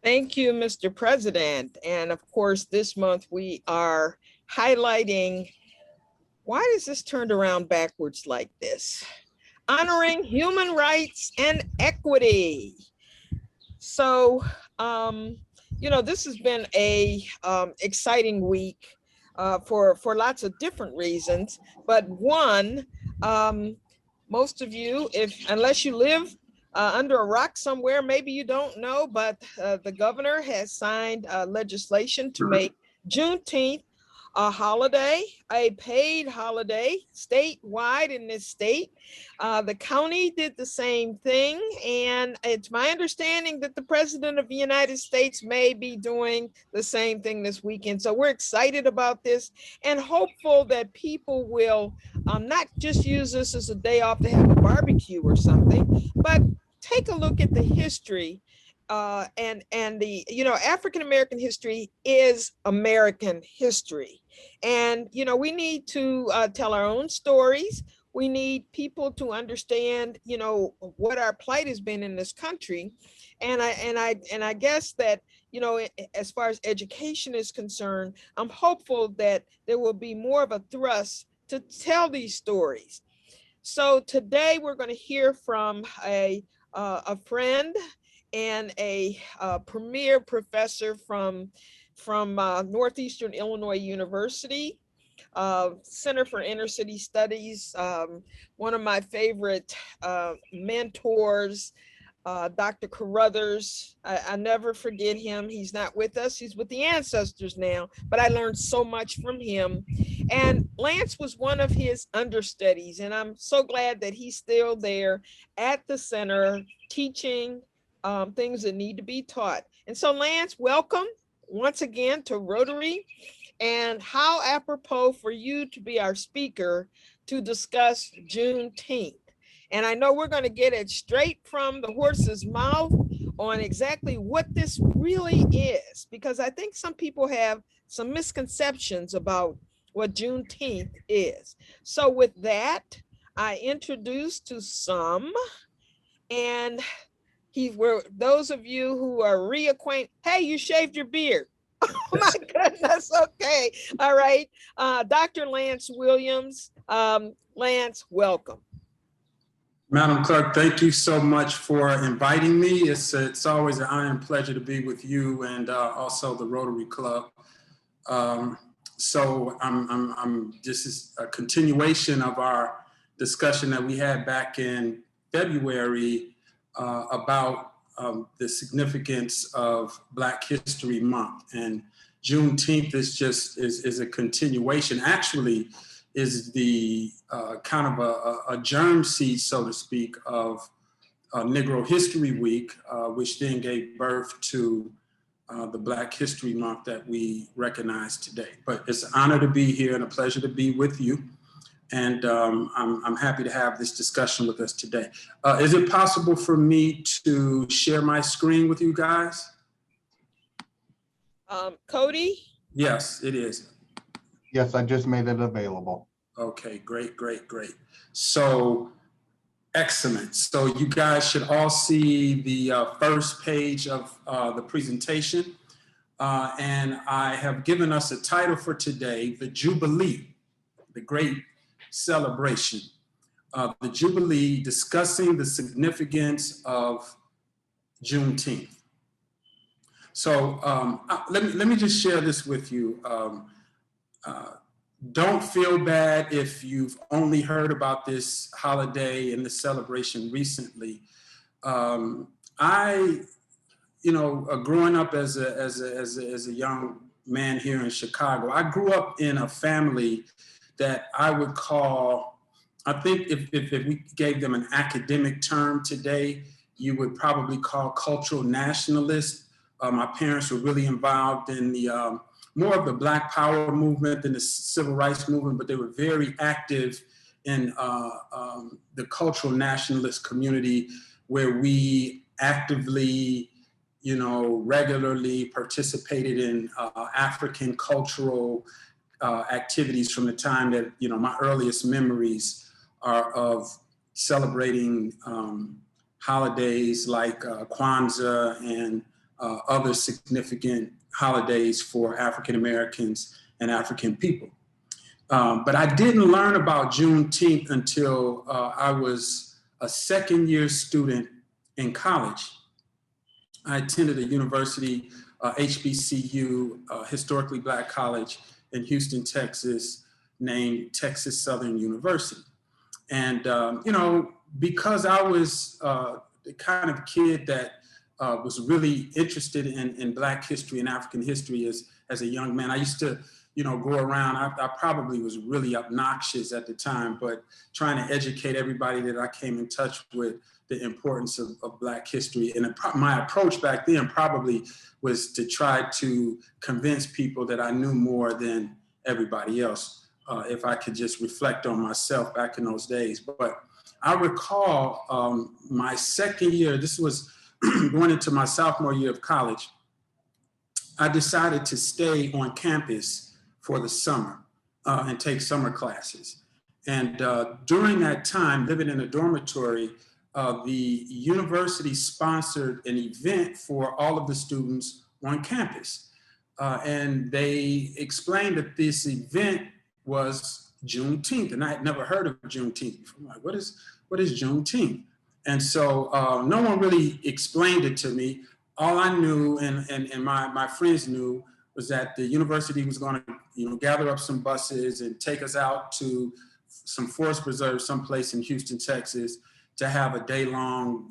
Thank you, Mr. President. And of course, this month we are highlighting, why is this turned around backwards like this? Honoring human rights and equity. So, this has been a exciting week for lots of different reasons. But one, most of you, unless you live under a rock somewhere, maybe you don't know, but the governor has signed legislation to make Juneteenth a holiday, a paid holiday statewide in this state. The county did the same thing, and it's my understanding that the President of the United States may be doing the same thing this weekend. So we're excited about this and hopeful that people will not just use this as a day off to have a barbecue or something, but take a look at the history and the, African American history is American history. And, we need to tell our own stories. We need people to understand, what our plight has been in this country. And I guess that, as far as education is concerned, I'm hopeful that there will be more of a thrust to tell these stories. So today we're going to hear from a friend and a premier professor from Northeastern Illinois University, Center for Inner City Studies, one of my favorite mentors, Dr. Carruthers. I never forget him. He's not with us. He's with the ancestors now, but I learned so much from him. And Lance was one of his understudies, and I'm so glad that he's still there at the center teaching things that need to be taught. And so Lance, welcome once again to Rotary, and how apropos for you to be our speaker to discuss Juneteenth. And I know we're going to get it straight from the horse's mouth on exactly what this really is, because I think some people have some misconceptions about what Juneteenth is. So with that, I introduce to some, and those of you who are reacquainted, hey, you shaved your beard. Oh my goodness, okay. All right, Dr. Lance Williams. Lance, welcome. Madam Clerk, thank you so much for inviting me. It's always an honor and pleasure to be with you and also the Rotary Club. So this is a continuation of our discussion that we had back in February about the significance of Black History Month, and Juneteenth is a continuation. Actually, is the kind of a germ seed, so to speak, of Negro History Week, which then gave birth to the Black History Month that we recognize today. But it's an honor to be here and a pleasure to be with you. And I'm happy to have this discussion with us today. Is it possible for me to share my screen with you guys? Cody? Yes, it is. Yes, I just made it available. Okay, great. So, excellent. So you guys should all see the first page of the presentation. And I have given us a title for today, the Jubilee, the great celebration of the Jubilee, discussing the significance of Juneteenth. So let me just share this with you. Don't feel bad if you've only heard about this holiday and this celebration recently. Growing up as a young man here in Chicago, I grew up in a family that I would call, I think if we gave them an academic term today, you would probably call cultural nationalists. My parents were really involved in the more of the Black Power movement than the Civil Rights movement, but they were very active in the cultural nationalist community, where we actively, regularly participated in African cultural activities from the time that, my earliest memories are of celebrating holidays like Kwanzaa and other significant holidays for African Americans and African people. But I didn't learn about Juneteenth until I was a second-year student in college. I attended a university, HBCU, historically Black college in Houston, Texas, named Texas Southern University. And, because I was the kind of kid that was really interested in Black history and African history as a young man, I used to, go around. I probably was really obnoxious at the time, but trying to educate everybody that I came in touch with the importance of Black history. And my approach back then probably was to try to convince people that I knew more than everybody else, if I could just reflect on myself back in those days. But I recall my second year, this was going into my sophomore year of college, I decided to stay on campus for the summer and take summer classes. And during that time, living in a dormitory, the university sponsored an event for all of the students on campus. And they explained that this event was Juneteenth, and I had never heard of Juneteenth before. I'm like, what is Juneteenth? And so no one really explained it to me. All I knew, and my friends knew, was that the university was going to, gather up some buses and take us out to some forest preserve someplace in Houston, Texas, to have a day-long,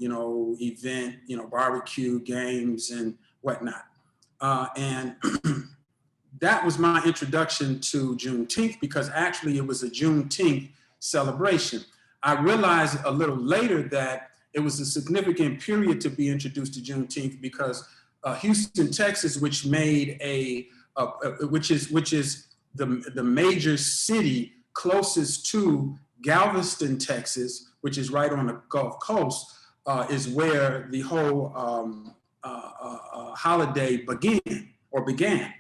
event, barbecue, games, and whatnot. And that was my introduction to Juneteenth, because actually it was a Juneteenth celebration. I realized a little later that it was a significant period to be introduced to Juneteenth, because Houston, Texas, which made which is the major city closest to Galveston, Texas, which is right on the Gulf Coast, is where the whole holiday began.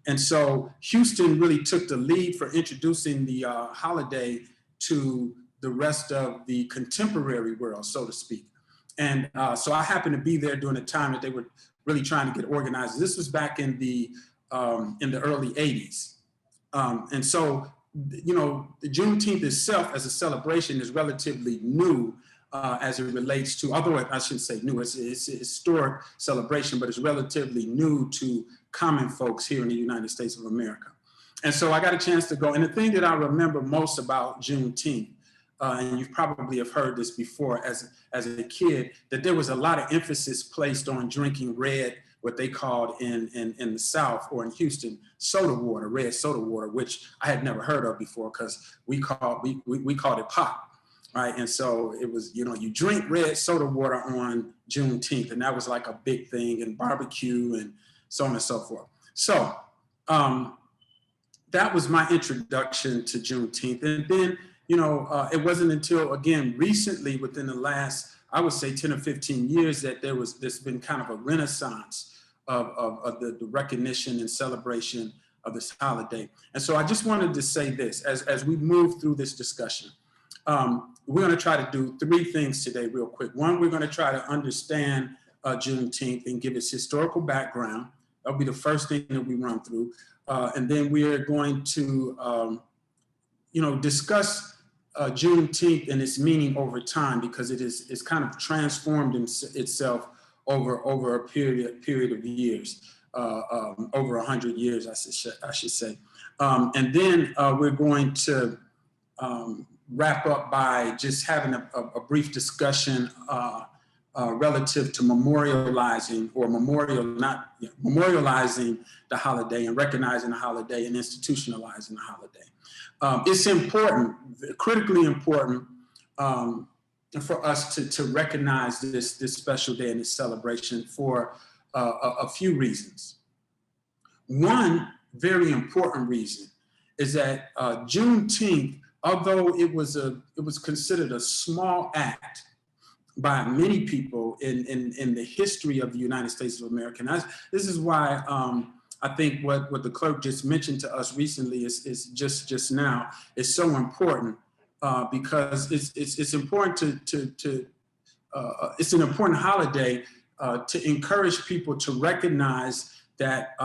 And so Houston really took the lead for introducing the holiday to the rest of the contemporary world, so to speak. And so I happened to be there during the time that they were really trying to get organized. This was back in the early 80s. And so, the Juneteenth itself as a celebration is relatively new as it relates to, although I shouldn't say new, it's a historic celebration, but it's relatively new to common folks here in the United States of America. And so I got a chance to go. And the thing that I remember most about Juneteenth, and you probably have heard this before as a kid, that there was a lot of emphasis placed on drinking red, what they called in the South or in Houston, soda water, red soda water, which I had never heard of before, because we called it pop, right? And so it was, you drink red soda water on Juneteenth, and that was like a big thing, and barbecue and so on and so forth. So that was my introduction to Juneteenth. And then, it wasn't until, again, recently, within the last, I would say 10 or 15 years, that there's been kind of a renaissance of the recognition and celebration of this holiday. And so I just wanted to say this, as we move through this discussion, we're going to try to do three things today real quick. One, we're going to try to understand Juneteenth and give its historical background. That'll be the first thing that we run through. And then we are going to, discuss Juneteenth and its meaning over time, because it's kind of transformed itself over a period of years, over 100 years, I should say. And then we're going to wrap up by just having a brief discussion relative to memorializing the holiday and recognizing the holiday and institutionalizing the holiday. It's important, critically important, for us to recognize this special day and this celebration for a few reasons. One very important reason is that Juneteenth, although it was considered a small act by many people in the history of the United States of America, and this is why I think what the clerk just mentioned to us recently is just now is so important, because it's important it's an important holiday to encourage people to recognize that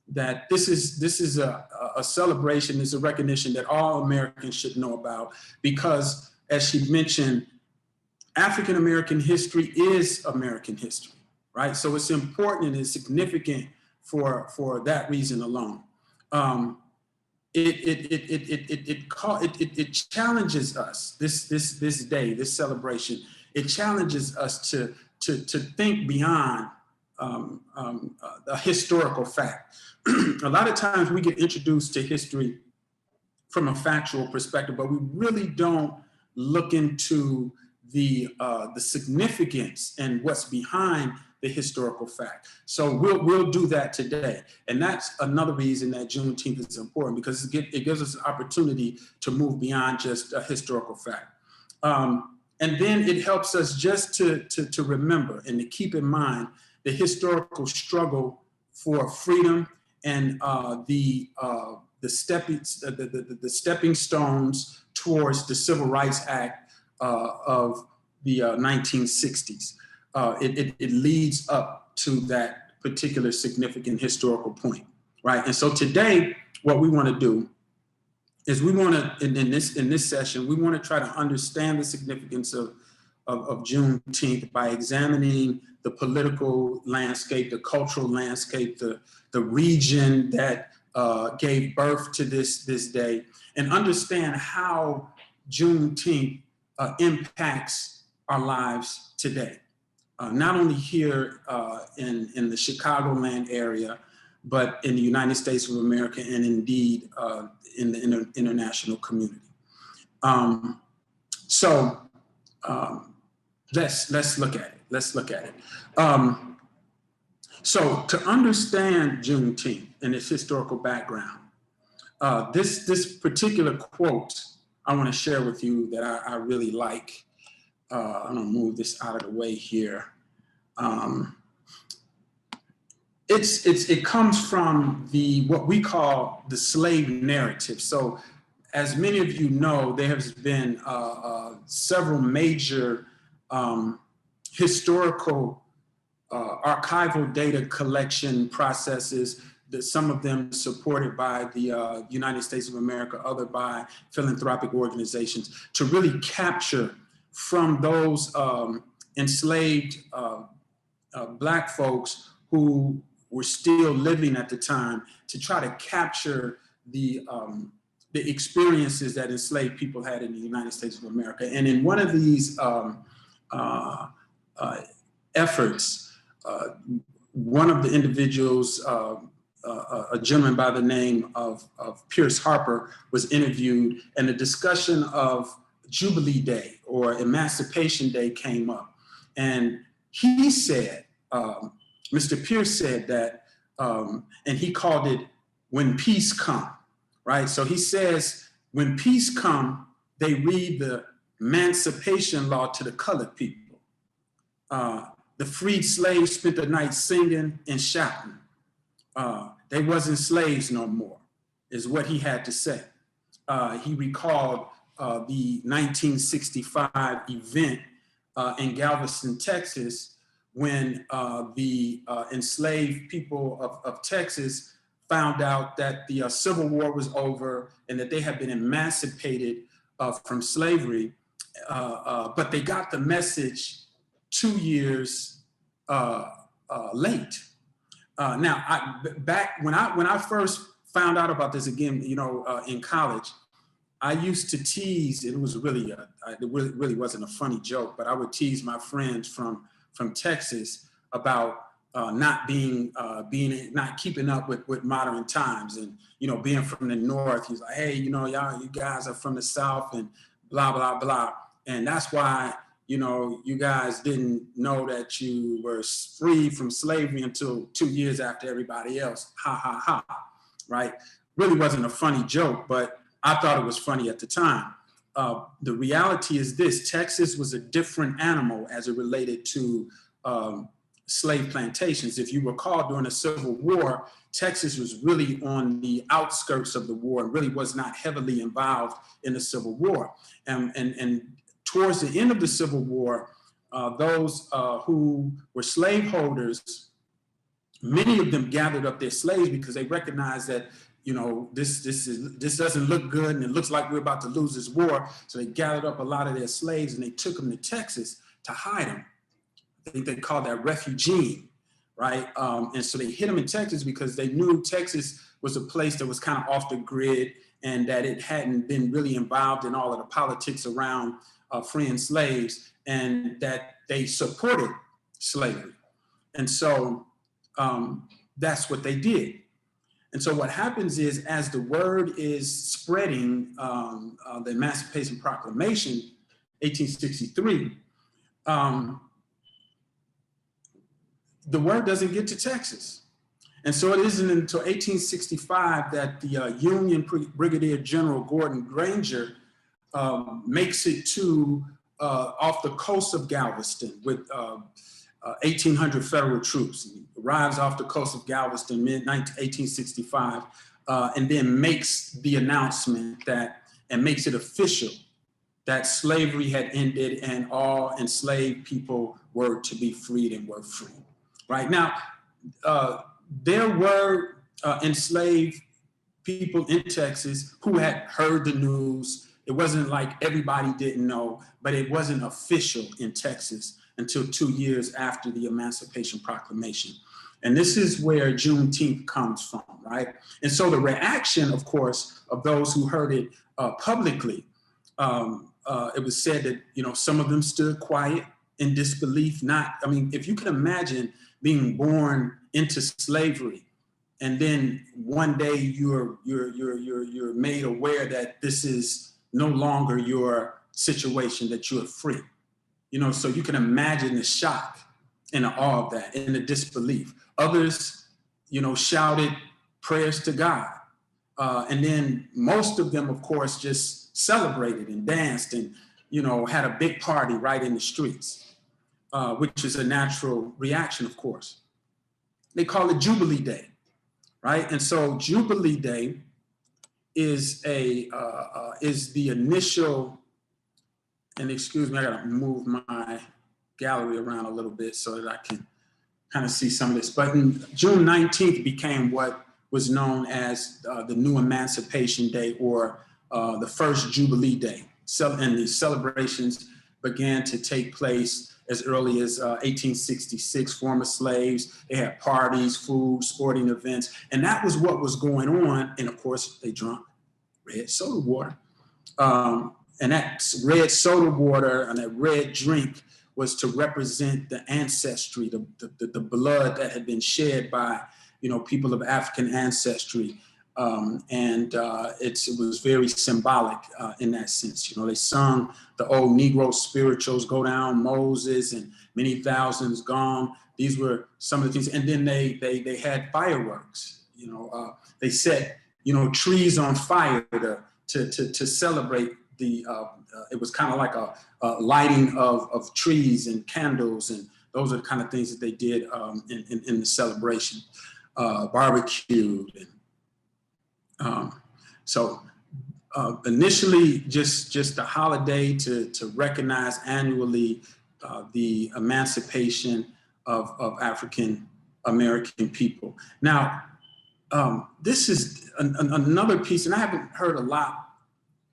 that this is a celebration, is a recognition that all Americans should know about, because as she mentioned, African American history is American history, right? So it's important and it's significant for that reason alone. It challenges us, this day, this celebration. It challenges us to think beyond a historical fact. A lot of times we get introduced to history from a factual perspective, but we really don't look into the significance and what's behind the historical fact. So we'll do that today. And that's another reason that Juneteenth is important, because it gives us an opportunity to move beyond just a historical fact. And then it helps us just to remember and to keep in mind the historical struggle for freedom and the stepping stones towards the Civil Rights Act of the 1960s. It leads up to that particular significant historical point, right? And so today, what we want to do is we want to, in this session, we want to try to understand the significance of Juneteenth by examining the political landscape, the cultural landscape, the region that gave birth to this day, and understand how Juneteenth impacts our lives today. Not only here in the Chicagoland area, but in the United States of America, and indeed in the international community. Let's look at it. Let's look at it. So to understand Juneteenth and its historical background, this particular quote I want to share with you that I really like. I'm gonna move this out of the way here. It comes from what we call the slave narrative. So as many of you know, there has been several major historical archival data collection processes, some of them supported by the United States of America, other by philanthropic organizations, to really capture from those enslaved Black folks who were still living at the time, to try to capture the experiences that enslaved people had in the United States of America. And in one of these efforts, one of the individuals, a gentleman by the name of Pierce Harper, was interviewed, and the discussion of Jubilee Day or Emancipation Day came up. And he said, Mr. Pierce said that, and he called it "When Peace Come," right? So he says, when peace come, they read the Emancipation Law to the colored people. The freed slaves spent the night singing and shouting. They wasn't slaves no more, is what he had to say. He recalled the 1965 event in Galveston, Texas, when the enslaved people of Texas found out that the Civil War was over and that they had been emancipated from slavery, but they got the message 2 years late. Now, back when I first found out about this again, in college, I used to tease. It was really, it really wasn't a funny joke, but I would tease my friends from Texas about not keeping up with modern times, and being from the North. He's like, hey, you guys are from the South, and blah blah blah, and that's why you guys didn't know that you were free from slavery until 2 years after everybody else. Ha ha ha, right? Really wasn't a funny joke, but I thought it was funny at the time. The reality is this: Texas was a different animal as it related to slave plantations. If you recall, during the Civil War, Texas was really on the outskirts of the war and really was not heavily involved in the Civil War. And towards the end of the Civil War, those who were slaveholders, many of them gathered up their slaves because they recognized that, you know, this doesn't look good and it looks like we're about to lose this war. So they gathered up a lot of their slaves and they took them to Texas to hide them. I think they called that refugee, right? And so they hid them in Texas because they knew Texas was a place that was kind of off the grid and that it hadn't been really involved in all of the politics around freeing slaves, and that they supported slavery. And so that's what they did. And so what happens is, as the word is spreading, the Emancipation Proclamation, 1863, the word doesn't get to Texas. And so it isn't until 1865 that the Union Brigadier General Gordon Granger makes it to off the coast of Galveston with 1,800 federal troops. He arrives off the coast of Galveston mid-1865 and then makes the announcement that, and makes it official, that slavery had ended and all enslaved people were to be freed and were free. Right now, there were enslaved people in Texas who had heard the news. It wasn't like everybody didn't know, but it wasn't official in Texas until 2 years after the Emancipation Proclamation. And this is where Juneteenth comes from, right? And so the reaction, of course, of those who heard it publicly, it was said that, you know, some of them stood quiet in disbelief. If you can imagine being born into slavery, and then one day you're made aware that this is no longer your situation, that you're free. You know, so you can imagine the shock and the awe of that and the disbelief. Others, you know, shouted prayers to God. And then most of them, of course, just celebrated and danced and, you know, had a big party right in the streets, which is a natural reaction, of course. They call it Jubilee Day, right? And so Jubilee Day is the initial, and excuse me, I gotta move my gallery around a little bit so that I can kind of see some of this. But June 19th became what was known as the new Emancipation Day, or the first Jubilee Day. And these celebrations began to take place as early as 1866. Former slaves, they had parties, food, sporting events, and that was what was going on. And of course, they drank red soda water. And that red soda water and that red drink was to represent the ancestry, the blood that had been shed by, you know, people of African ancestry. It was very symbolic in that sense. You know, they sung the old Negro spirituals, Go Down Moses and Many Thousands Gone. These were some of the things. And then they had fireworks. You know, they set, you know, trees on fire to celebrate the, it was kind of like a lighting of trees and candles, and those are the kind of things that they did in the celebration, barbecued. And so initially just a holiday to recognize annually the emancipation of African American people. Now, this is another piece, and I haven't heard a lot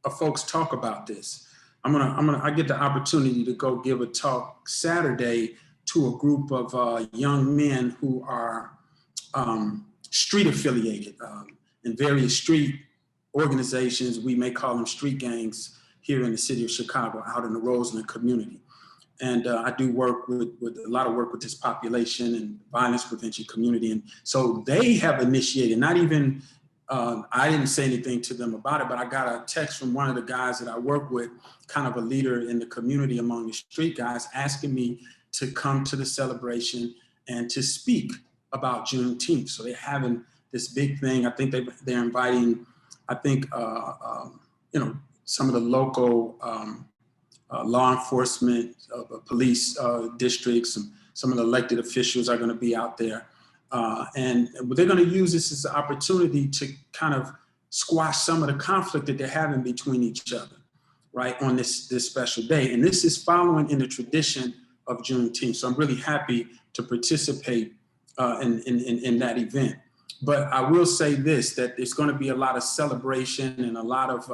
of folks talk about this. I get the opportunity to go give a talk Saturday to a group of young men who are street affiliated in various street organizations. We may call them street gangs here in the city of Chicago, out in the Roseland community. And I do work with a lot of work with this population and violence prevention community. And so they have initiated, not even, I didn't say anything to them about it, but I got a text from one of the guys that I work with, kind of a leader in the community among the street guys, asking me to come to the celebration and to speak about Juneteenth. So they're having this big thing. I think they're inviting, I think, you know, some of the local law enforcement, police districts, and some of the elected officials are going to be out there. And they're going to use this as an opportunity to kind of squash some of the conflict that they're having between each other, right, on this special day. And this is following in the tradition of Juneteenth. So I'm really happy to participate in that event. But I will say this, that it's going to be a lot of celebration and a lot of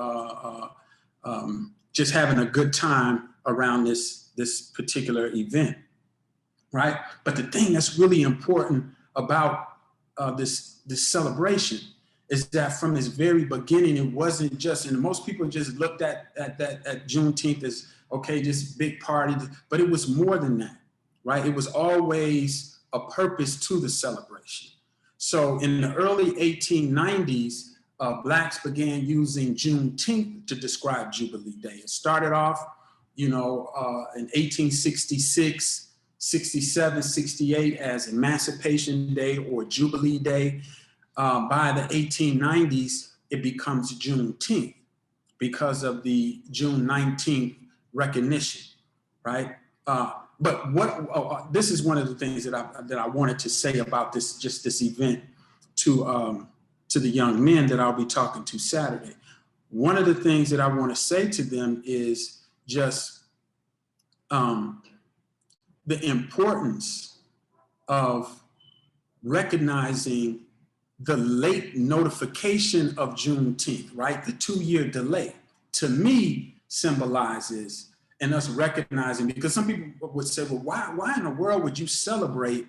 just having a good time around this particular event, right? But the thing that's really important about this celebration is that from its very beginning, it wasn't just, and most people just looked at Juneteenth as, okay, this big party, but it was more than that, right? It was always a purpose to the celebration. So in the early 1890s, Blacks began using Juneteenth to describe Jubilee Day. It started off, in 1866, 67, 68 as Emancipation Day or Jubilee Day. By the 1890s, it becomes Juneteenth because of the June 19th recognition, right? But this is one of the things that I wanted to say about this event to the young men that I'll be talking to Saturday. One of the things that I want to say to them is just the importance of recognizing the late notification of Juneteenth, right? The 2-year delay, to me, symbolizes, and us recognizing, because some people would say, well, why in the world would you celebrate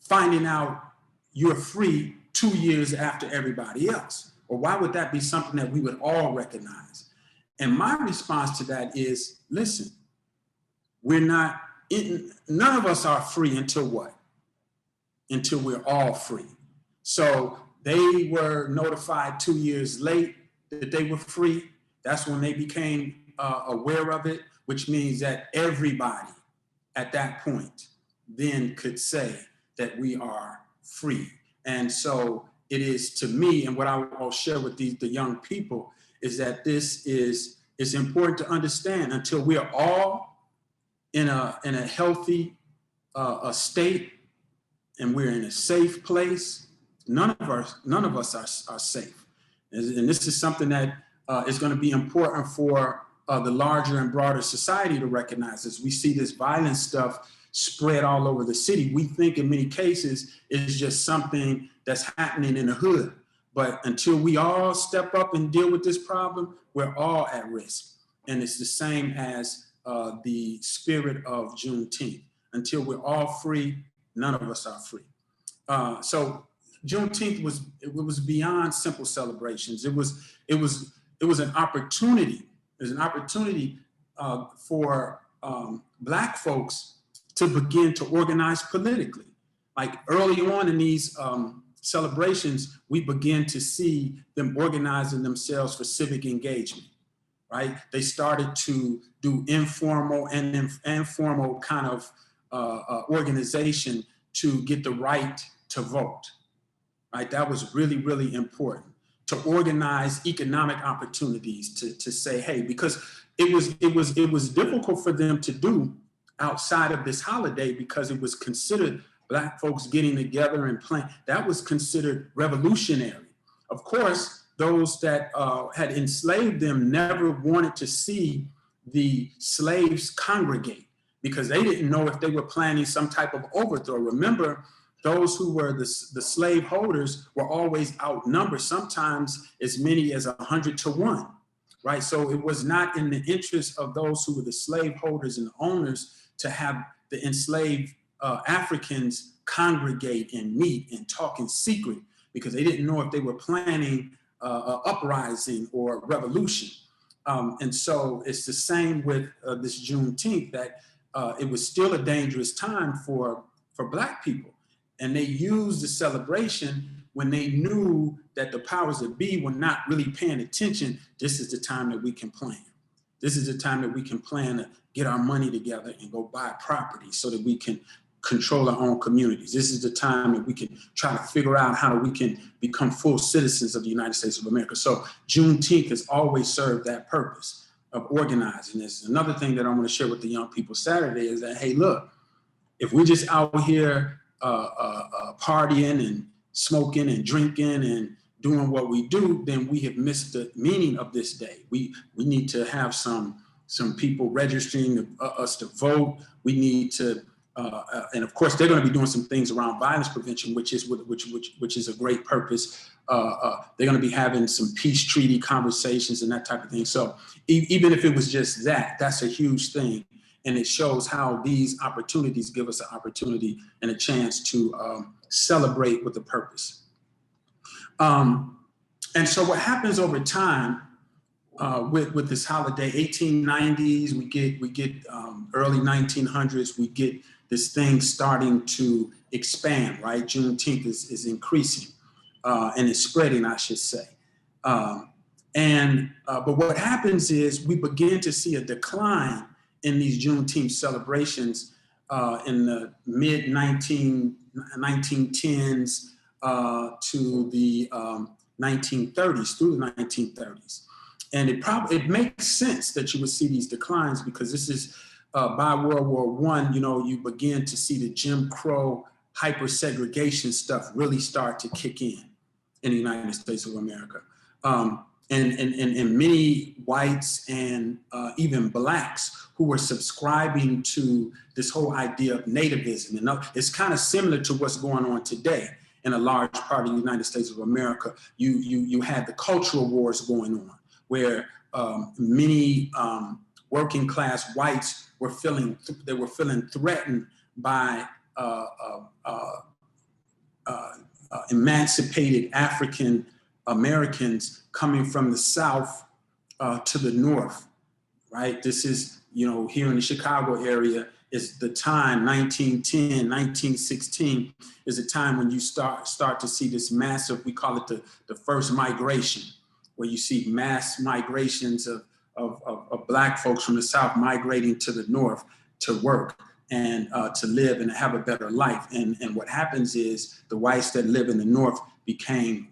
finding out you're free 2 years after everybody else? Or why would that be something that we would all recognize? And my response to that is, listen, none of us are free until what? Until we're all free. So they were notified 2 years late that they were free. That's when they became aware of it, which means that everybody at that point then could say that we are free. And so it is, to me, and what I'll share with the young people is that this is important to understand. Until we are all in a healthy state and we're in a safe place, none of us are safe. And this is something that is going to be important for the larger and broader society to recognize. As we see this violent stuff spread all over the city, we think in many cases it's just something that's happening in the hood. But until we all step up and deal with this problem, we're all at risk. And it's the same as the spirit of Juneteenth. Until we're all free, none of us are free. So Juneteenth was beyond simple celebrations. It was an opportunity. It was an opportunity for Black folks to begin to organize politically. Like early on in these celebrations, we begin to see them organizing themselves for civic engagement, right? They started to do informal and informal kind of organization to get the right to vote, right? That was really, really important. To organize economic opportunities, to say, hey, because it was difficult for them to do outside of this holiday because it was considered Black folks getting together and playing. That was considered revolutionary. Of course, those that had enslaved them never wanted to see the slaves congregate because they didn't know if they were planning some type of overthrow. Remember, those who were the slave holders were always outnumbered, sometimes as many as 100 to 1, right? So it was not in the interest of those who were the slave holders and owners to have the enslaved Africans congregate and meet and talk in secret because they didn't know if they were planning an uprising or revolution. And so it's the same with this Juneteenth, that it was still a dangerous time for Black people. And they used the celebration when they knew that the powers that be were not really paying attention. This is the time that we can plan. This is the time that we can plan to get our money together and go buy property so that we can control our own communities. This is the time that we can try to figure out how we can become full citizens of the United States of America. So Juneteenth has always served that purpose of organizing this. Another thing that I want to share with the young people Saturday is that, hey, look, if we're just out here partying and smoking and drinking and doing what we do, then we have missed the meaning of this day. We need to have some some people registering us to vote. We need to, and of course, they're going to be doing some things around violence prevention, which is a great purpose. They're going to be having some peace treaty conversations and that type of thing. So even if it was just that, that's a huge thing. And it shows how these opportunities give us an opportunity and a chance to celebrate with a purpose. And so what happens over time with this holiday, 1890s, we get early 1900s, we get this thing starting to expand, right? Juneteenth is increasing and it's spreading, I should say. But what happens is we begin to see a decline in these Juneteenth celebrations in the mid 1910s to the 1930s, through the 1930s. And it makes sense that you would see these declines because this is by World War I, you begin to see the Jim Crow hyper-segregation stuff really start to kick in the United States of America. And many whites and even blacks who were subscribing to this whole idea of nativism. And it's kind of similar to what's going on today in a large part of the United States of America. You had the cultural wars going on where many working class whites were feeling threatened by emancipated African Americans coming from the South to the North, right? This is, here in the Chicago area is the time, 1910, 1916 is a time when you start to see this massive, we call it the first migration, where you see mass migrations of Black folks from the South migrating to the North to work and to live and have a better life. And what happens is the whites that live in the North became,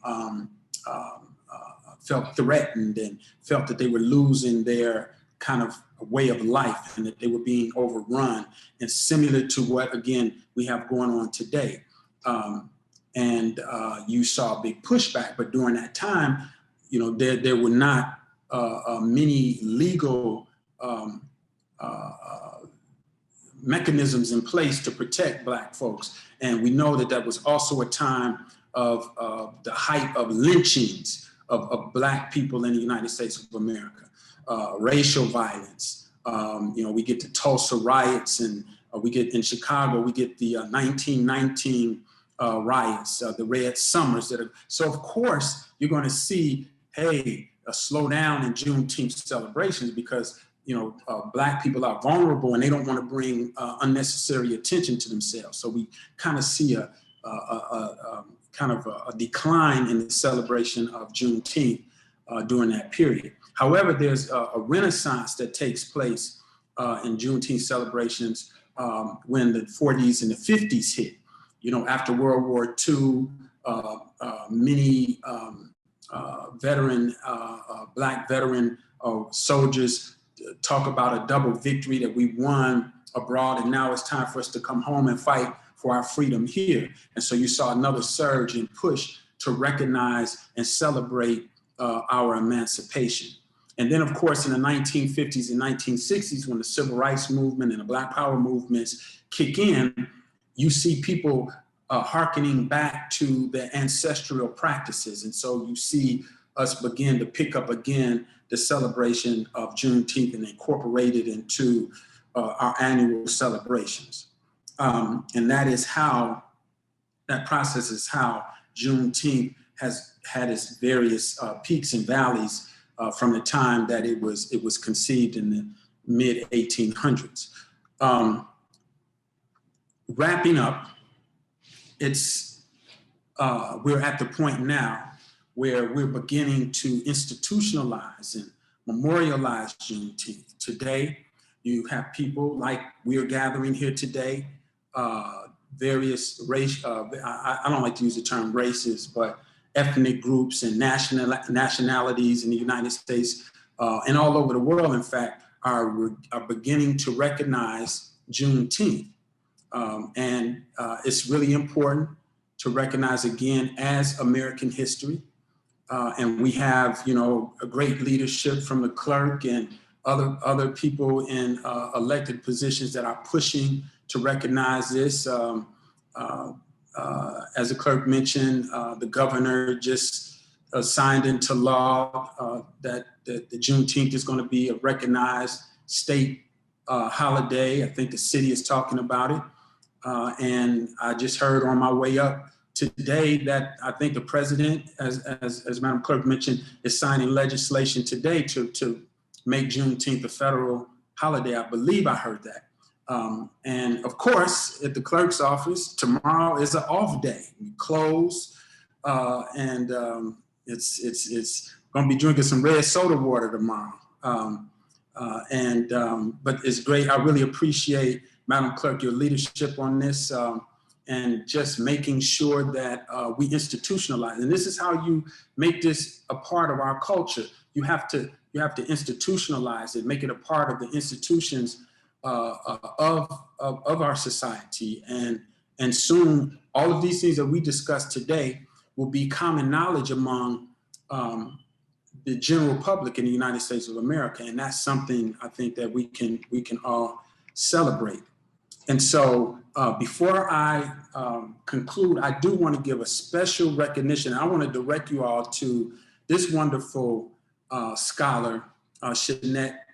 felt threatened and felt that they were losing their kind of way of life and that they were being overrun, and similar to what, again, we have going on today. You saw a big pushback, but during that time, there were not many legal mechanisms in place to protect Black folks. And we know that was also a time of the height of lynchings of Black people in the United States of America, racial violence. We get the Tulsa riots, and we get in Chicago, we get the 1919 riots, the Red Summers. So of course, you're going to see, a slowdown in Juneteenth celebrations because Black people are vulnerable and they don't want to bring unnecessary attention to themselves. So we kind of see a decline in the celebration of Juneteenth during that period. However, there's a renaissance that takes place in Juneteenth celebrations when the 40s and the 50s hit. After World War II, many Black veteran soldiers talk about a double victory, that we won abroad and now it's time for us to come home and fight for our freedom here. And so you saw another surge and push to recognize and celebrate our emancipation. And then, of course, in the 1950s and 1960s, when the civil rights movement and the Black Power movements kick in, you see people hearkening back to their ancestral practices. And so you see us begin to pick up again the celebration of Juneteenth and incorporate it into our annual celebrations. And that process is how Juneteenth has had its various peaks and valleys from the time that it was conceived in the mid 1800s. Wrapping up, we're at the point now where we're beginning to institutionalize and memorialize Juneteenth. Today, you have people like we're gathering here today, various race, I don't like to use the term races, but ethnic groups and nationalities in the United States and all over the world, in fact, are beginning to recognize Juneteenth. And it's really important to recognize again as American history. And we have, a great leadership from the clerk and other people in elected positions that are pushing to recognize this. As the clerk mentioned, the governor just signed into law that the Juneteenth is going to be a recognized state holiday. I think the city is talking about it. And I just heard on my way up today that I think the president, as Madam Clerk mentioned, is signing legislation today to make Juneteenth a federal holiday. I believe I heard that. And of course, at the clerk's office, tomorrow is an off day. We close, and it's going to be drinking some red soda water tomorrow. But it's great. I really appreciate, Madam Clerk, your leadership on this, and just making sure that we institutionalize. And this is how you make this a part of our culture. You have to institutionalize it, make it a part of the institutions of our society. And soon, all of these things that we discussed today will be common knowledge among the general public in the United States of America. And that's something I think that we can all celebrate. And so before I conclude, I do want to give a special recognition. I want to direct you all to this wonderful scholar, Shanette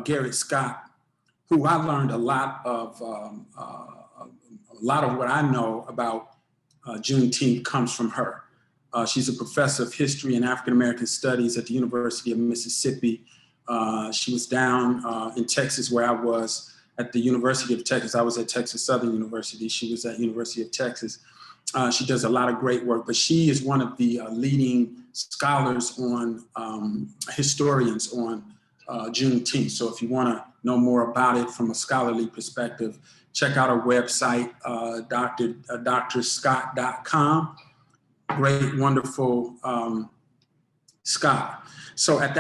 Garrett Scott, who I learned a lot of what I know about Juneteenth comes from her. She's a professor of history and African American studies at the University of Mississippi. She was down in Texas, where I was at the University of Texas. I was at Texas Southern University. She was at University of Texas. She does a lot of great work, but she is one of the leading scholars on historians on Juneteenth. So if you want to know more about it from a scholarly perspective, check out our website, drscott.com. Great, wonderful scholar. So at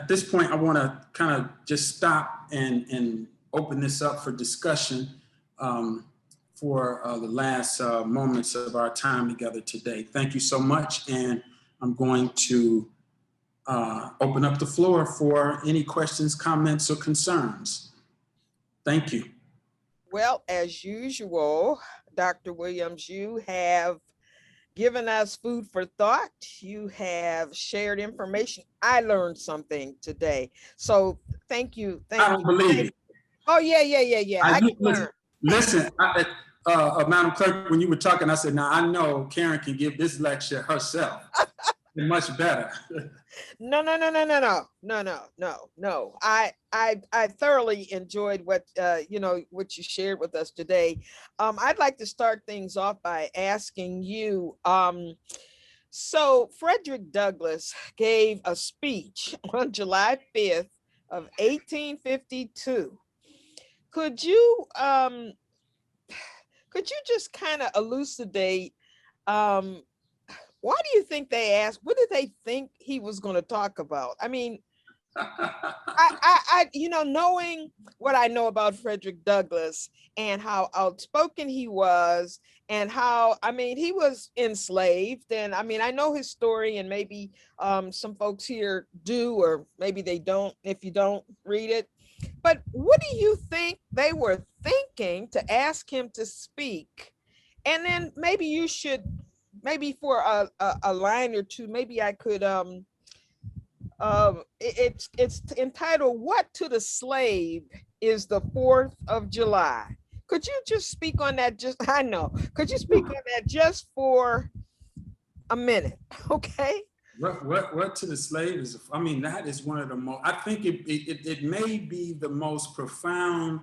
this point, I want to kind of just stop and open this up for discussion for the last moments of our time together today. Thank you so much, and I'm going to open up the floor for any questions, comments, or concerns. Thank you. Well, as usual, Dr. Williams, you have given us food for thought. You have shared information. I learned something today. So thank you. I don't believe it. Oh, yeah. Listen, Madam Clerk, when you were talking, I said, now I know Karen can give this lecture herself. Much better. No. I thoroughly enjoyed what what you shared with us today. I'd like to start things off by asking you. So Frederick Douglass gave a speech on July 5th of 1852. Could you just kind of elucidate? Why do you think they asked? What did they think he was going to talk about? I mean, I knowing what I know about Frederick Douglass and how outspoken he was, and how, I mean, he was enslaved. And I mean, I know his story, and maybe some folks here do, or maybe they don't if you don't read it. But what do you think they were thinking to ask him to speak? And then maybe you should, maybe for a line or two, maybe I could, it's entitled, "What to the Slave is the 4th of July?" Could you just speak on that? Could you speak on that just for a minute? Okay. What to the slave is, I mean, that is one of the most, I think it may be the most profound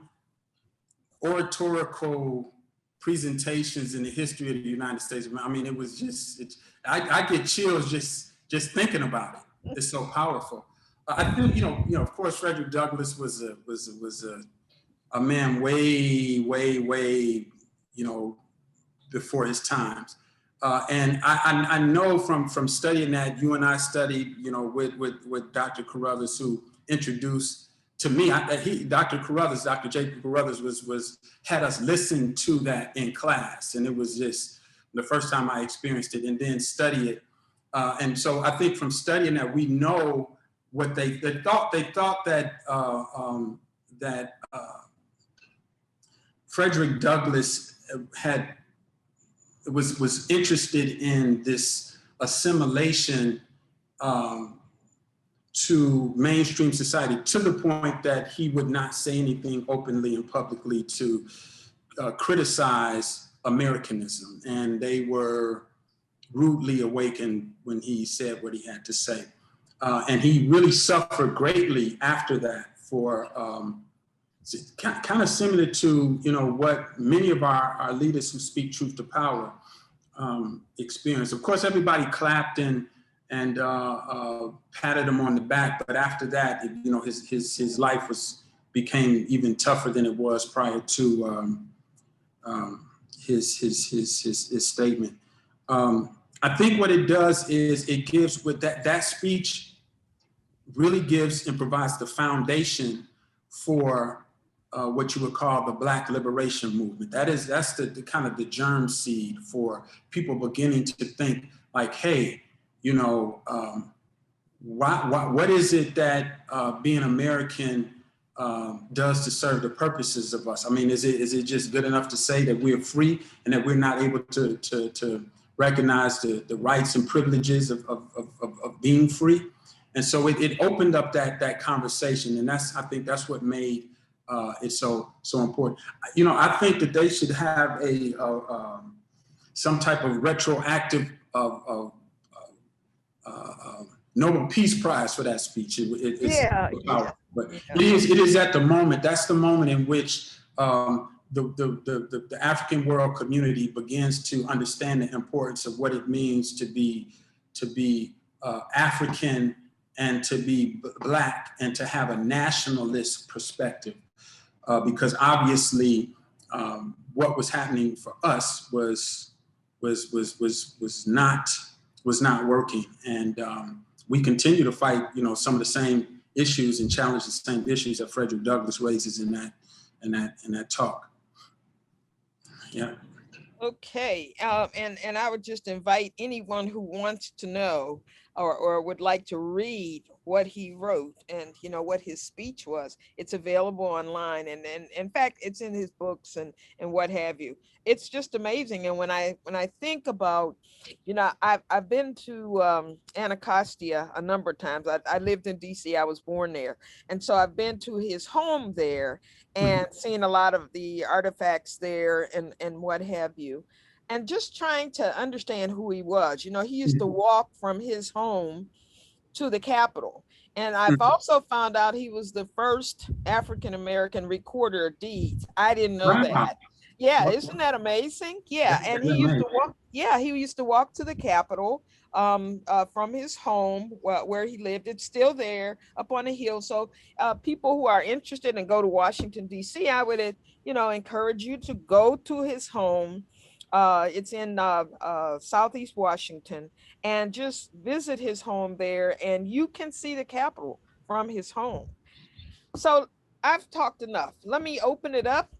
oratorical presentations in the history of the United States. I mean, it was just, I get chills just thinking about it. It's so powerful. I think, of course, Frederick Douglass was a man way, before his times. And I know from studying that, you and I studied, with Dr. Carruthers, who introduced to me, Dr. J.P. Carruthers had us listen to that in class. And it was just the first time I experienced it, and then study it. And so I think from studying that, we know what they thought that Frederick Douglass was interested in this assimilation to mainstream society, to the point that he would not say anything openly and publicly to criticize Americanism. And they were rudely awakened when he said what he had to say. And he really suffered greatly after that for kind of similar to, what many of our leaders who speak truth to power experience. Of course, everybody clapped and patted him on the back, but after that, his life became even tougher than it was prior to his statement. I think what it does is it gives, with that speech really gives and provides the foundation for what you would call the Black liberation movement. That's the kind of the germ seed for people beginning to think like, hey, what is it that being American does to serve the purposes of us? I mean, is it just good enough to say that we're free and that we're not able to recognize the rights and privileges of being free? And so it opened up that conversation, and I think that's what made it so important. I think that they should have some type of retroactive Nobel Peace Prize for that speech. But it is at the moment. That's the moment in which the African world community begins to understand the importance of what it means to be African and to be Black and to have a nationalist perspective, because obviously what was happening for us was not working, and we continue to fight some of the same issues and challenge the same issues that Frederick Douglass raises in that talk. Yeah. Okay, and I would just invite anyone who wants to know or would like to read what he wrote and what his speech was. It's available online, and in fact, it's in his books and what have you. It's just amazing. And when I think about, I've been to Anacostia a number of times. I lived in DC. I was born there, and so I've been to his home there and seen a lot of the artifacts there and what have you. And just trying to understand who he was. He used to walk from his home to the Capitol. And I've also found out he was the first African-American recorder of deeds. I didn't know that. Yeah, isn't that amazing? Yeah, and he used to walk. Yeah, he used to walk to the Capitol from his home where he lived. It's still there up on a hill. So people who are interested and go to Washington, D.C., I would encourage you to go to his home. It's in Southeast Washington, and just visit his home there, and you can see the Capitol from his home. So I've talked enough. Let me open it up.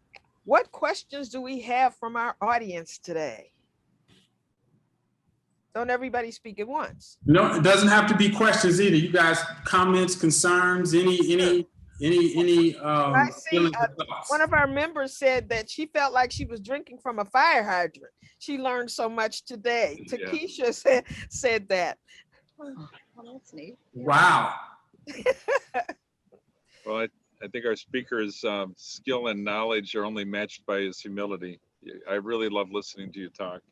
What questions do we have from our audience today? Don't everybody speak at once. No, it doesn't have to be questions either. You guys, comments, concerns, any I see one of our members said that she felt like she was drinking from a fire hydrant. She learned so much today. Takesha said that. Well, that's neat. Wow. Well, I think our speaker's skill and knowledge are only matched by his humility. I really love listening to you talk.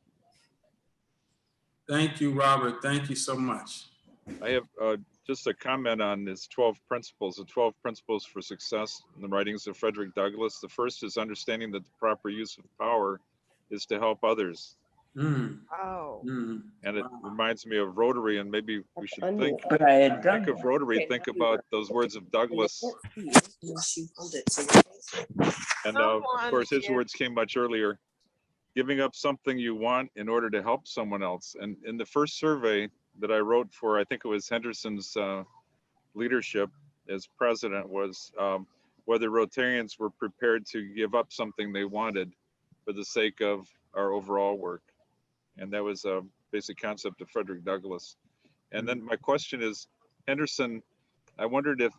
Thank you, Robert. Thank you so much. I have just a comment on his 12 principles, the 12 principles for success in the writings of Frederick Douglass. The first is understanding that the proper use of power is to help others. Oh. And it reminds me of Rotary, and maybe we should think of Rotary, think about those words of Douglass. And of course, his words came much earlier. Giving up something you want in order to help someone else. And in the first survey that I wrote for, I think it was Henderson's leadership as president, was whether Rotarians were prepared to give up something they wanted for the sake of our overall work. And that was a basic concept of Frederick Douglass. And then my question is, Henderson I wondered if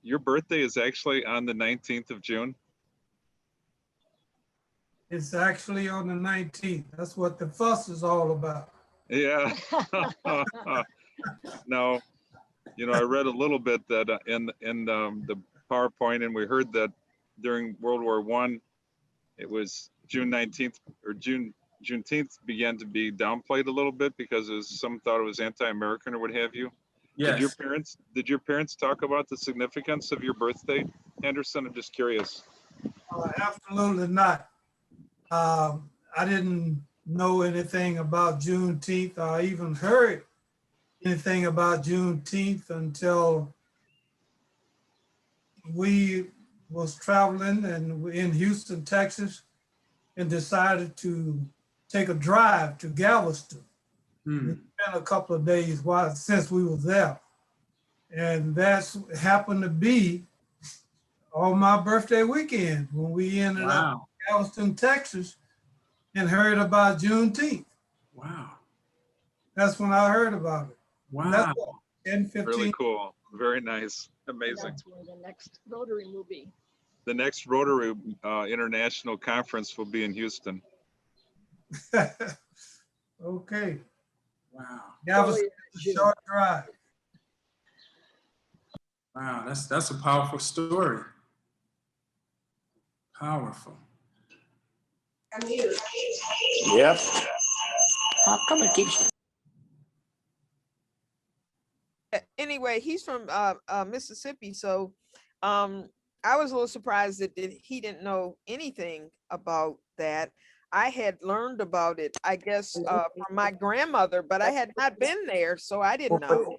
your birthday is actually on the 19th of June. It's actually on the 19th. That's what the fuss is all about. Yeah. No, you know, I read a little bit that in the PowerPoint, and we heard that during World War I, it was June 19th or Juneteenth began to be downplayed a little bit because some thought it was anti-American or what have you. Yes. Did your parents talk about the significance of your birthday, Anderson? I'm just curious. Absolutely not. I didn't know anything about Juneteenth. I even heard anything about Juneteenth until we was traveling and in Houston, Texas, and decided to take a drive to Galveston. We spent a couple of days since we were there. And that's happened to be on my birthday weekend when we ended up in Galveston, Texas, and heard about Juneteenth. Wow. That's when I heard about it. Wow. That's what, 10, 15. Really cool. Very nice. Amazing. That's where the next Rotary will be. The next Rotary International Conference will be in Houston. Okay. Wow. Galveston is a short drive. Wow, that's a powerful story. Powerful. Yep. How come it keeps? Anyway, he's from Mississippi, so I was a little surprised that he didn't know anything about that. I had learned about it, I guess, from my grandmother, but I had not been there, so I didn't know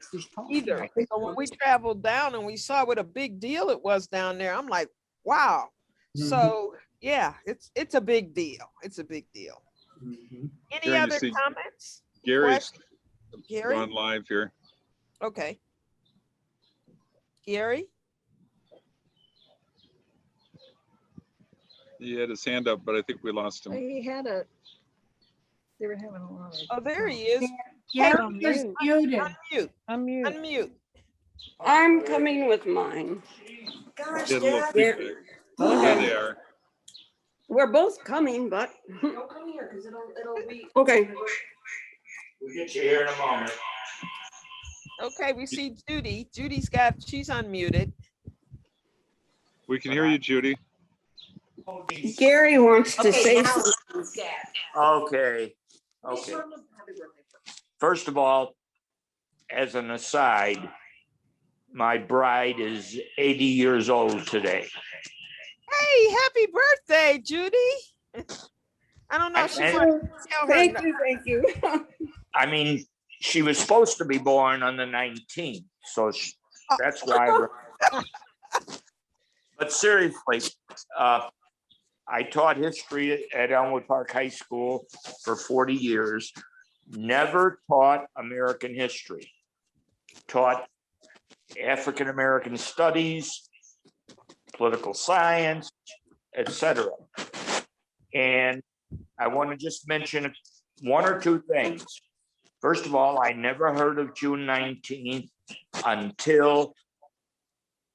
either. So when we traveled down and we saw what a big deal it was down there, I'm like, wow. So yeah, it's a big deal. It's a big deal. Any Here you other see comments? Gary's Gary? gone live here. Okay. Gary? He had his hand up, but I think we lost him. They were having a lot of. Oh, there he is. Gary is muted. Unmute. Unmute. Unmute. I'm coming with mine. Get a little feedback. There they are. We're both coming, but. Don't come here because it'll be. Okay. We'll get you here in a moment. Okay, we see Judy. She's unmuted. We can hear you, Judy. Gary wants to say something. Okay. Okay. First of all, as an aside, my bride is 80 years old today. Hey, happy birthday, Judy. I don't know if she wants to tell her. Thank you. I mean, she was supposed to be born on the 19th, so that's why. But seriously, I taught history at Elmwood Park High School for 40 years, never taught American history, taught African American studies, political science, etc. And I want to just mention one or two things. First of all, I never heard of June 19th until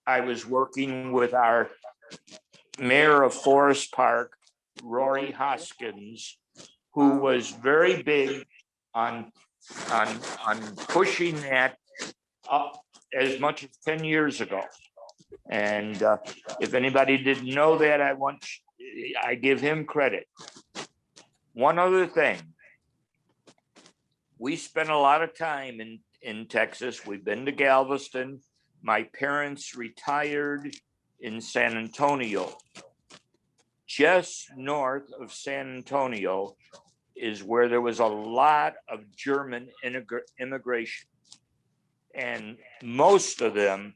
I was working with our mayor of Forest Park, Rory Hoskins, who was very big on pushing that up as much as 10 years ago. And if anybody didn't know that, I give him credit. One other thing, we spent a lot of time in Texas. We've been to Galveston. My parents retired in San Antonio. Just north of San Antonio is where there was a lot of German immigration. And most of them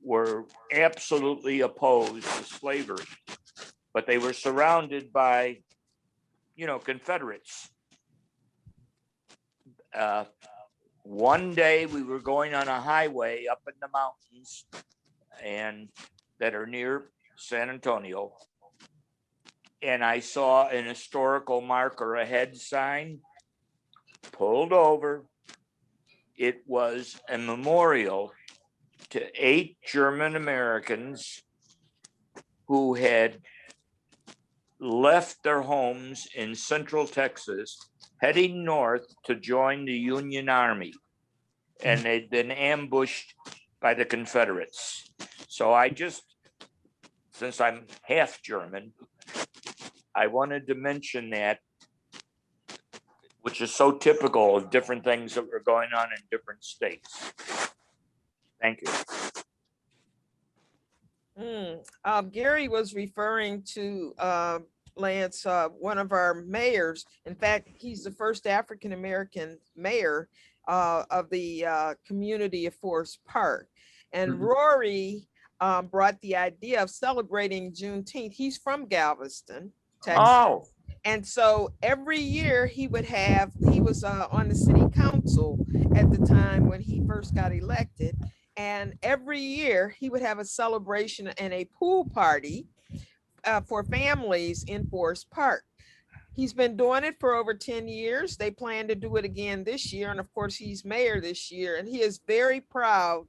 were absolutely opposed to slavery, but they were surrounded by, Confederates. One day we were going on a highway up in the mountains and that are near San Antonio. And I saw an historical marker ahead sign, pulled over. It was a memorial to 8 German Americans who had left their homes in Central Texas, heading north to join the Union Army. And they'd been ambushed by the Confederates. So I just, since I'm half German, I wanted to mention that, which is so typical of different things that were going on in different states. Thank you. Gary was referring to Lance, one of our mayors. In fact, he's the first African-American mayor of the community of Forest Park. And Rory brought the idea of celebrating Juneteenth. He's from Galveston, Texas. Oh, And so every year he was on the city council at the time when he first got elected. And every year he would have a celebration and a pool party for families in Forest Park. He's been doing it for over 10 years. They plan to do it again this year. And of course, he's mayor this year. And he is very proud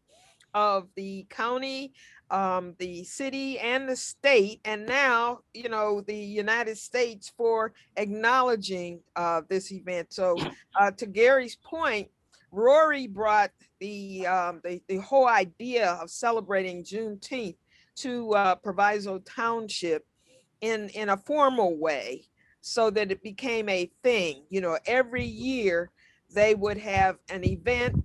of the county, the city, and the state, and now, you know, the United States for acknowledging this event. So to Gary's point, Rory brought the whole idea of celebrating Juneteenth to Proviso Township in a formal way, so that it became a thing. You know, every year they would have an event.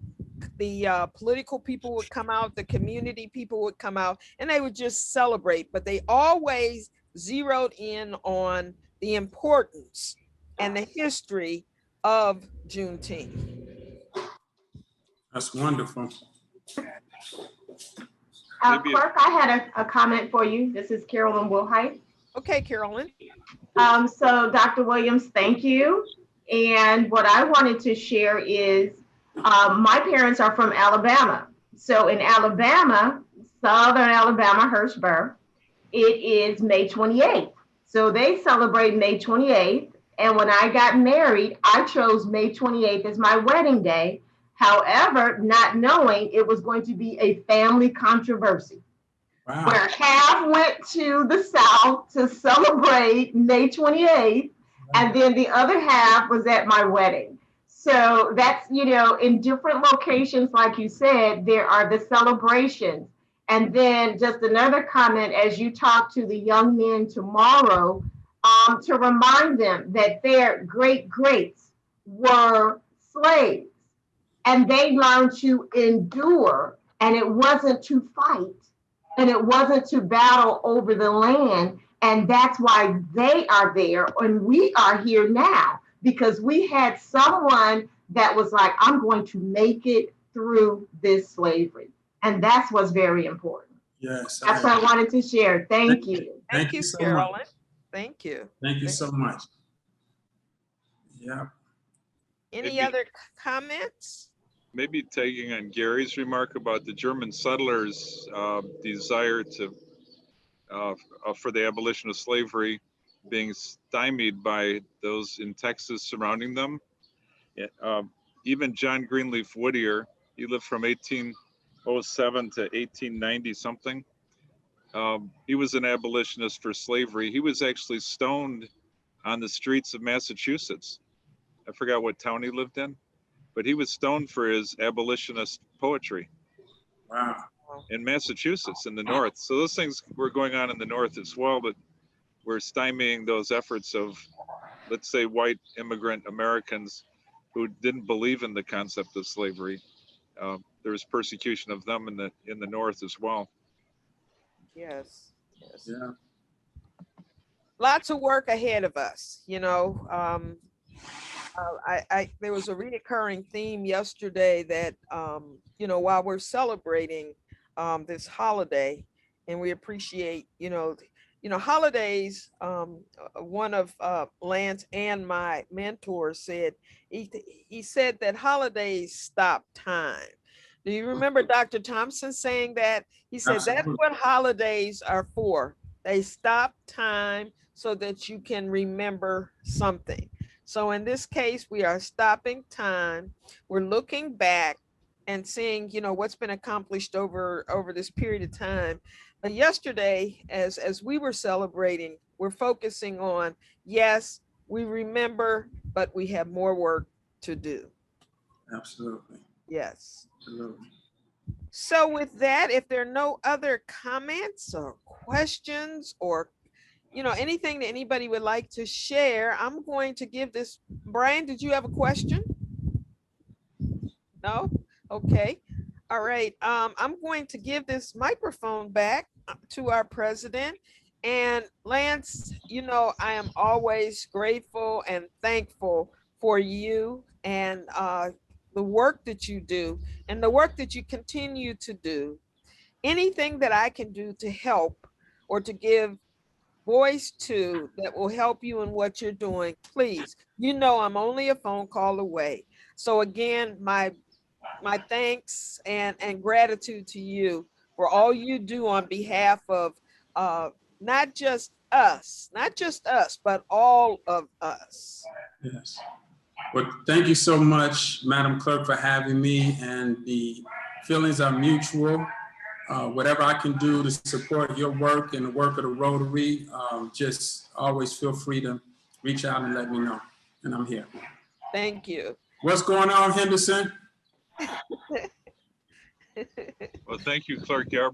The political people would come out, the community people would come out, and they would just celebrate. But they always zeroed in on the importance and the history of Juneteenth. That's wonderful. Clerk, I had a comment for you. This is Carolyn Wilhite. Okay, Carolyn. So Dr. Williams, thank you. And what I wanted to share is my parents are from Alabama. So in Alabama, Southern Alabama, Hurstburg, it is May 28th. So they celebrate May 28th. And when I got married, I chose May 28th as my wedding day. However, not knowing it was going to be a family controversy. Wow. Where half went to the South to celebrate May 28th, and then the other half was at my wedding. So that's, you know, in different locations, like you said, there are the celebrations. And then just another comment, as you talk to the young men tomorrow, to remind them that their greats were slaves, and they learned to endure, and it wasn't to fight, and it wasn't to battle over the land. And that's why they are there, and we are here now, because we had someone that was like, I'm going to make it through this slavery. And that's what's very important. Yes. That's what I wanted to share. Thank you. Thank you, so Carolyn. much. Thank you. Thank you so much. Yeah. Any other comments? Maybe taking on Gary's remark about the German settlers' desire to for the abolition of slavery being stymied by those in Texas surrounding them. Even John Greenleaf Whittier, he lived from 1807 to 1890 something. He was an abolitionist for slavery. He was actually stoned on the streets of Massachusetts. I forgot what town he lived in, but he was stoned for his abolitionist poetry. Wow. In Massachusetts, in the North. So those things were going on in the North as well, but we're stymieing those efforts of, let's say, white immigrant Americans who didn't believe in the concept of slavery. There was persecution of them in the North as well. Yes. Yes. Yeah. Lots of work ahead of us, you know. There was a recurring theme yesterday that, you know, while we're celebrating this holiday, and we appreciate, you know, holidays. One of Lance and my mentors said, he said that holidays stop time. Do you remember Dr. Thompson saying that? He said, Absolutely. That's what holidays are for. They stop time so that you can remember something. So in this case, we are stopping time. We're looking back and seeing, what's been accomplished over this period of time. But yesterday, as we were celebrating, we're focusing on, yes, we remember, but we have more work to do. Absolutely. Yes. Absolutely. So with that, if there are no other comments or questions or, anything that anybody would like to share, I'm going to give this. Brian, did you have a question? No? Okay. All right. I'm going to give this microphone back to our president. And Lance, I am always grateful and thankful for you and the work that you do and the work that you continue to do. Anything that I can do to help or to give voice to that will help you in what you're doing, please. I'm only a phone call away. So again, my thanks and gratitude to you for all you do on behalf of not just us, but all of us. Yes. Well, thank you so much, Madam Clerk, for having me, and the feelings are mutual. Whatever I can do to support your work and the work of the Rotary, just always feel free to reach out and let me know, and I'm here. Thank you. What's going on, Henderson? Well, thank you, Clerk Yarborough.